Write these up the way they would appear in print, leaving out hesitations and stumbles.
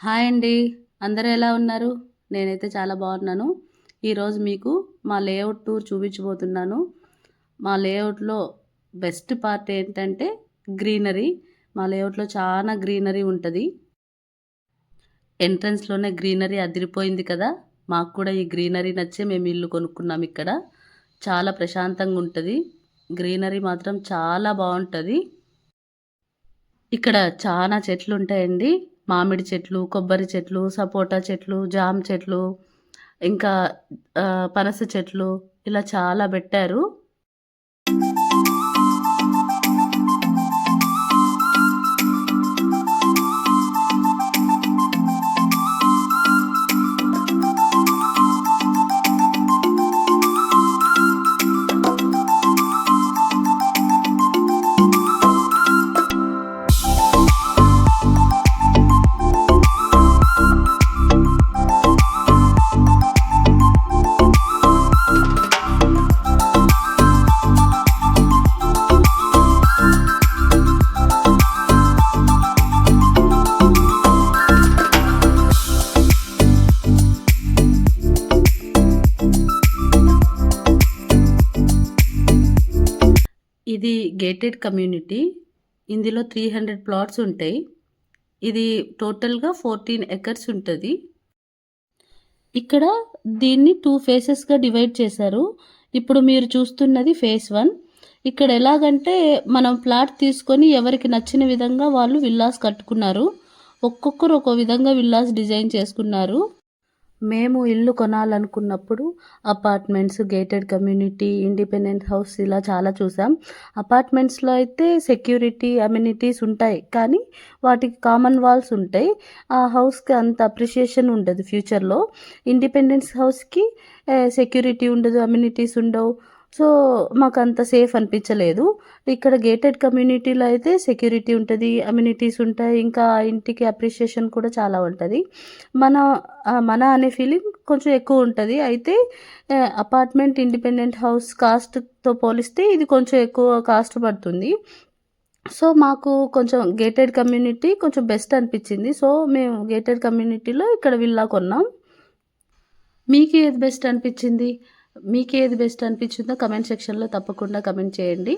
Hi అండి. అందరూ ఎలా ఉన్నారు? నేనైతే చాలా బాగున్నాను. ఈరోజు మీకు మా లేఅవుట్ టూర్ చూపించబోతున్నాను. మా లేఅవుట్‌లో బెస్ట్ పార్ట్ ఏంటంటే గ్రీనరీ. మా లేఅవుట్‌లో చాలా గ్రీనరీ ఉంటది. ఎంట్రన్స్‌లోనే గ్రీనరీ అదిరిపోయింది కదా! మాకు కూడా ఈ గ్రీనరీ నచ్చే మేము ఇల్లు కొనుక్కున్నాం ఇక్కడ. చాలా ప్రశాంతంగా ఉంటది. గ్రీనరీ మాత్రం చాలా బావుంటది. ఇక్కడ చానా చెట్లుంటాయండి. మామిడి చెట్లు, కొబ్బరి చెట్లు, సపోటా చెట్లు, జామ చెట్లు, ఇంకా పనస చెట్లు ఇలా చాలా బెట్టారు. ఇది గేటెడ్ కమ్యూనిటీ. ఇందులో 300 ప్లాట్స్ ఉంటాయి. ఇది టోటల్‌గా 14 ఎకర్స్ ఉంటది. ఇక్కడ దీన్ని 2 ఫేసెస్‌గా డివైడ్ చేశారు. ఇప్పుడు మీరు చూస్తున్నది ఫేస్ 1. ఇక్కడ ఎలాగంటే మనం ప్లాట్ తీసుకొని ఎవరికి నచ్చిన విధంగా వాళ్ళు విల్లాస్ కట్టుకున్నారు. ఒక్కొక్కరు ఒక్కో విధంగా విల్లాస్ డిజైన్ చేసుకున్నారు. మేము ఇల్లు కొనాలనుకున్నప్పుడు apartments, gated community, independent house ఇలా చాలా చూసాం. అపార్ట్మెంట్స్‌లో అయితే సెక్యూరిటీ, అమ్యూనిటీస్ ఉంటాయి. కానీ వాటికి కామన్ వాల్స్ ఉంటాయి. ఆ హౌస్‌కి అంత అప్రిషియేషన్ ఉండదు ఫ్యూచర్‌లో. ఇండిపెండెన్స్ హౌస్‌కి సెక్యూరిటీ ఉండదు, అమ్యూనిటీస్ ఉండవు. సో, మాకంత సేఫ్ అనిపించలేదు. ఇక్కడ గేటెడ్ కమ్యూనిటీలో అయితే సెక్యూరిటీ ఉంటది, అమ్యూనిటీస్ ఉంటాయి. ఇంకా ఆ ఇంటికి అప్రిషియేషన్ కూడా చాలా ఉంటది. మన మన అనే ఫీలింగ్ కొంచెం ఎక్కువ ఉంటది. అయితే అపార్ట్మెంట్, ఇండిపెండెంట్ హౌస్ కాస్ట్‌తో పోలిస్తే ఇది కొంచెం ఎక్కువ కాస్ట్ పడుతుంది. సో, మాకు కొంచెం గేటెడ్ కమ్యూనిటీ కొంచెం బెస్ట్ అనిపించింది. సో, మేము గేటెడ్ కమ్యూనిటీలో ఇక్కడ విల్లా కొన్నాం. మీకేది బెస్ట్ అనిపించింది? మీకేది బెస్ట్ అనిపించిందో కమెంట్ సెక్షన్‌లో తప్పకుండా కమెంట్ చేయండి.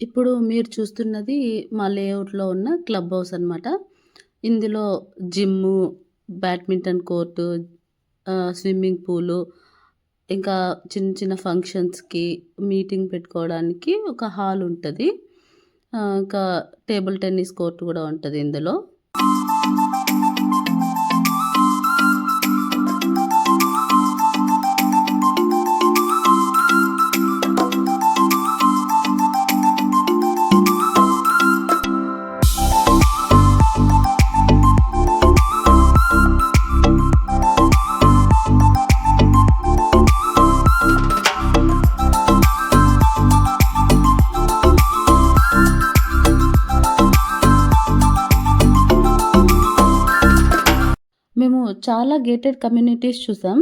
ఇప్పుడు మీరు చూస్తున్నది మా లేఅవుట్‌లో ఉన్న క్లబ్ హౌస్ అనమాట. ఇందులో gym, badminton court, swimming pool, ఇంకా చిన్న చిన్న ఫంక్షన్స్‌కి, మీటింగ్ పెట్టుకోవడానికి ఒక హాల్ ఉంటది. ఇంకా టేబుల్ టెన్నిస్ కోర్ట్ కూడా ఉంటది ఇందులో. మేము చాలా గేటెడ్ కమ్యూనిటీస్ చూసాం.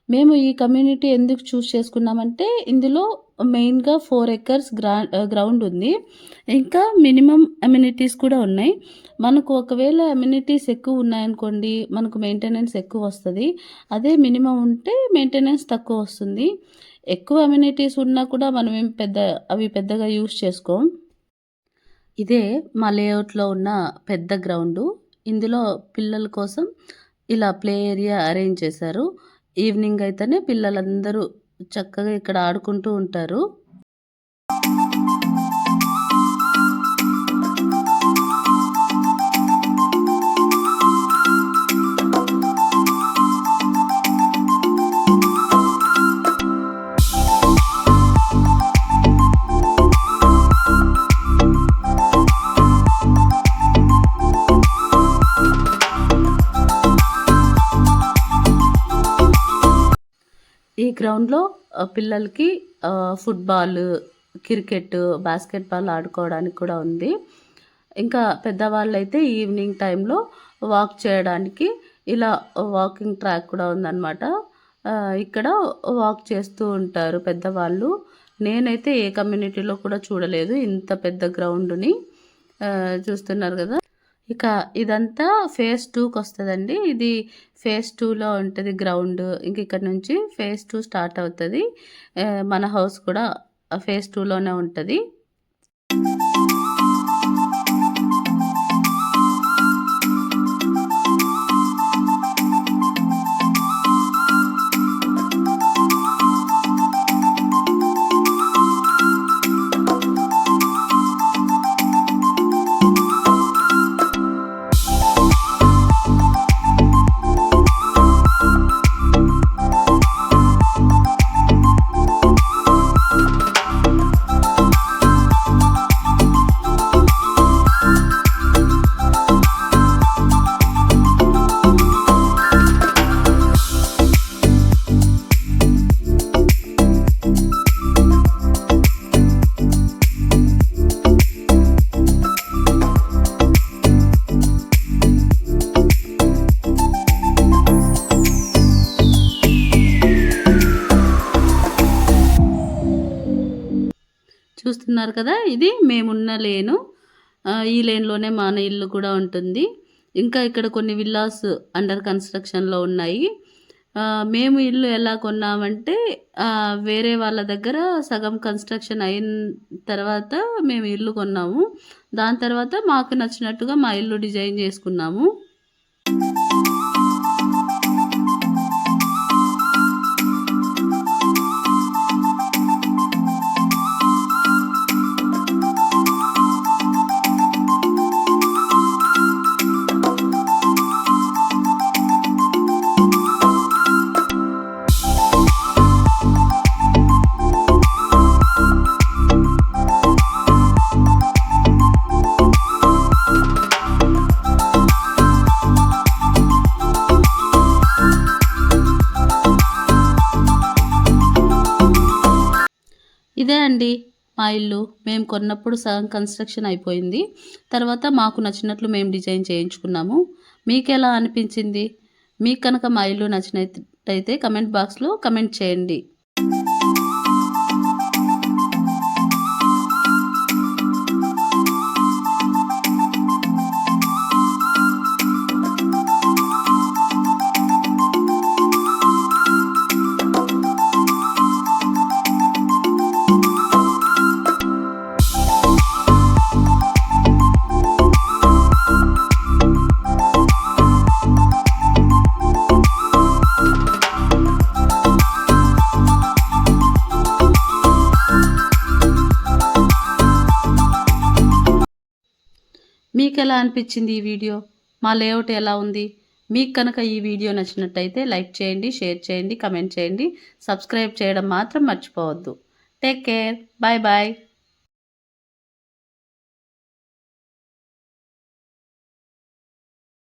మేము ఈ కమ్యూనిటీ ఎందుకు చూస్ చేసుకున్నామంటే, ఇందులో మెయిన్‌గా 4 ఎకర్స్ గ్రౌండ్ ఉంది. ఇంకా మినిమమ్ అమ్యూనిటీస్ కూడా ఉన్నాయి. మనకు ఒకవేళ అమ్యూనిటీస్ ఎక్కువ ఉన్నాయనుకోండి, మనకు మెయింటెనెన్స్ ఎక్కువ వస్తది. అదే మినిమమ్ ఉంటే మెయింటెనెన్స్ తక్కువ వస్తుంది. ఎక్కువ అమ్యూనిటీస్ ఉన్నా కూడా మనమేం అవి పెద్దగా యూజ్ చేసుకోం. ఇదే మా లేఅవుట్‌లో ఉన్న పెద్ద గ్రౌండు. ఇందులో పిల్లల కోసం ఇలా ప్లే ఏరియా అరేంజ్ చేశారు. ఈవినింగ్ అయితేనే పిల్లలందరూ చక్కగా ఇక్కడ ఆడుకుంటూ ఉంటారు. గ్రౌండ్‌లో పిల్లలకి ఫుట్‌బాల్, క్రికెట్, బాస్కెట్‌బాల్ ఆడుకోవడానికి కూడా ఉంది. ఇంకా పెద్దవాళ్ళైతే ఈవినింగ్ టైంలో వాక్ చేయడానికి ఇలా వాకింగ్ ట్రాక్ కూడా ఉందన్నమాట. ఇక్కడ వాక్ చేస్తూ ఉంటారు పెద్దవాళ్ళు. నేనైతే ఏ కమ్యూనిటీలో కూడా చూడలేదు ఇంత పెద్ద గ్రౌండ్‌ని. చూస్తున్నారు గదా! ఇక ఇదంతా ఫేజ్ 2కొస్తదండి. ఇది ఫేజ్ 2లో ఉంటది గ్రౌండ్. ఇంక ఇక్కడ నుంచి ఫేజ్ 2 స్టార్ట్ అవుతది. మన హౌస్ కూడా ఫేజ్ 2లోనే ఉంటది. చూస్తున్నారు కదా! ఇది మేమున్న లేను. ఈ లేన్‌లోనే మన ఇల్లు కూడా ఉంటుంది. ఇంకా ఇక్కడ కొన్ని విల్లాస్ అండర్ కన్‌స్ట్రక్షన్‌లో ఉన్నాయి. మేము ఇల్లు ఎలా కొన్నామంటే వేరే వాళ్ళ దగ్గర సగం కన్‌స్ట్రక్షన్ అయిన తర్వాత మేము ఇల్లు కొన్నాము. దాని తర్వాత మాకు నచ్చినట్టుగా మా ఇల్లు డిజైన్ చేసుకున్నాము. ఇదే అండి మా ఇల్లు. మేము కొన్నప్పుడు సగం కన్‌స్ట్రక్షన్ అయిపోయింది. తర్వాత మాకు నచ్చినట్లు మేము డిజైన్ చేయించుకున్నాము. మీకెలా అనిపించింది? మీకు కనుక మా ఇల్లు నచ్చినట్టయితే కమెంట్ బాక్స్‌లో కమెంట్ చేయండి. మీకెలా అనిపించింది ఈ వీడియో? మా లేఅవుట్ ఎలా ఉంది? మీకు కనుక ఈ వీడియో నచ్చినట్టయితే లైక్ చేయండి, షేర్ చేయండి, కమెంట్ చేయండి. సబ్స్క్రైబ్ చేయడం మాత్రం మర్చిపోవద్దు. Take care. Bye bye.